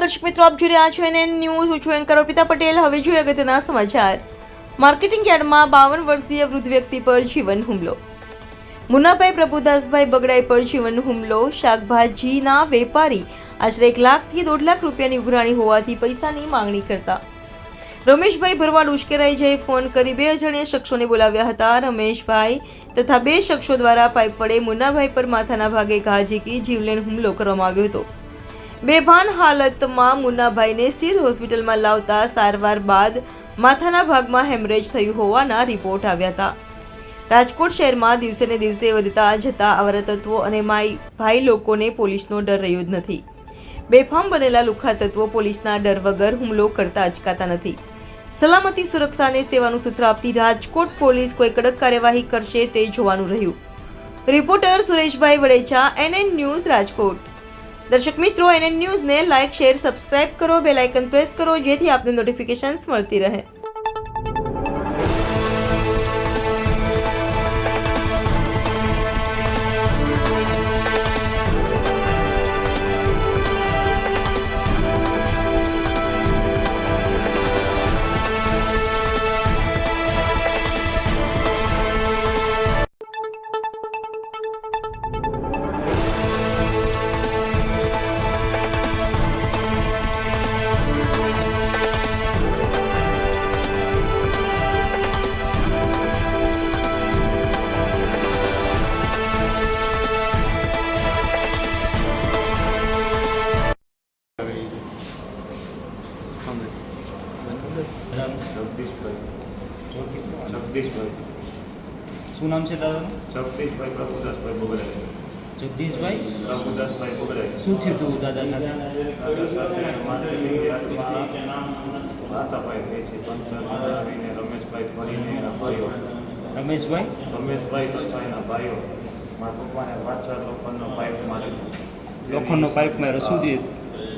નમસ્કાર દર્શક મિત્રો, આપ જોઈ રહ્યા છો NN ન્યૂઝ. હું છું એન્કર અર્પિતા પટેલ. હવે જોઈએ અગત્યના સમાચાર. માર્કેટિંગ યાર્ડમાં 52 વર્ષીય વૃદ્ધ વ્યક્તિ પર જીવન હુમલો. મુન્નાભાઈ પ્રભુદાસભાઈ બગડાઈ પર જીવન હુમલો. શાકભાજીના વેપારી આશરે 1 લાખથી 1.5 લાખ રૂપિયાની ઉઘરાણી હોવાથી પૈસાની માંગણી કરતા રમેશભાઈ ભરવાડ ઉશ્કેરાઈ જઈ ફોન કરી 2 અજાણ્યા શખ્સોને બોલાવ્યા હતા. રમેશભાઈ તથા 2 શખ્સો દ્વારા પાઇપ વડે મુન્નાભાઈ પર માથાના ભાગે ઘા ઝીકી જીવલેણ હુમલો કરવામાં આવ્યો હતો. બેભાન હાલતમાં મુન્નાભાઈને સિવિલ હોસ્પિટલમાં લાવતા સારવાર બાદ માથાના ભાગમાં હેમરેજ થયું હોવાના રિપોર્ટ આવ્યા હતા. રાજકોટ શહેરમાં દિવસે ને દિવસે વધતા જતા આવા તત્વો અને ભાઈ લોકોને પોલીસનો ડર રહ્યો જ નથી. બેફામ બનેલા લુખ્ખા તત્વો પોલીસના ડર વગર હુમલો કરતા અચકાતા નથી. સલામતી, સુરક્ષા અને સેવાનું સૂત્ર આપતી રાજકોટ પોલીસ કોઈ કડક કાર્યવાહી કરશે તે જોવાનું રહ્યું. Reporter Sureshbhai Vadecha, NN news, Rajkot. દર્શક મિત્રો, NN ન્યૂઝને લાઇક, શેર, સબસ્ક્રાઇબ કરો, બેલ આઇકન પ્રેસ કરો જેથી આપને નોટિફિકેશન્સ મળતી રહે. જગદીશભાઈ. શું નામ છે દાદાનું? જગદીશભાઈ પ્રભુદાસભાઈ બગડાઈ. જગદીશભાઈ પ્રભુદાસભાઈ બગડાઈ. શું થયું હતું દાદા સાથે? દાદા સાથે માર્કેટિંગ યાર્ડમાં વાતાભાઈ થઈ છે. પંચર આવીને રમેશભાઈ ફરીને એના ભાઈઓ રમેશભાઈ તથા એના ભાઈઓ મારા પપ્પાને પાછળ લોખંડનો પાઇપ મારેલો છે. લોખંડનો પાઇપ માર્યો. શું થયું?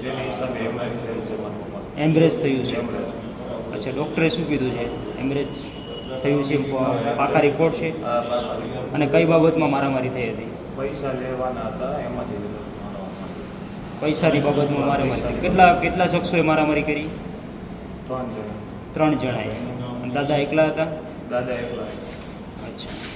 જેની હિસાબે એમરેજ થયેલ છે મારા પપ્પા. એમરેજ થયું છે. એમરેજ. અચ્છા, ડૉક્ટરે શું કીધું છે? એમરેજ થયું છે, પાકા રિપોર્ટ છે. અને કઈ બાબતમાં મારામારી થઈ હતી? પૈસા લેવાના હતા એમાંથી પૈસાની બાબતમાં મારામારી. કેટલા શખ્સોએ મારામારી કરી? 3 જણા. 3 જણાએ. અને દાદા એકલા હતા? દાદા એકલા. અચ્છા.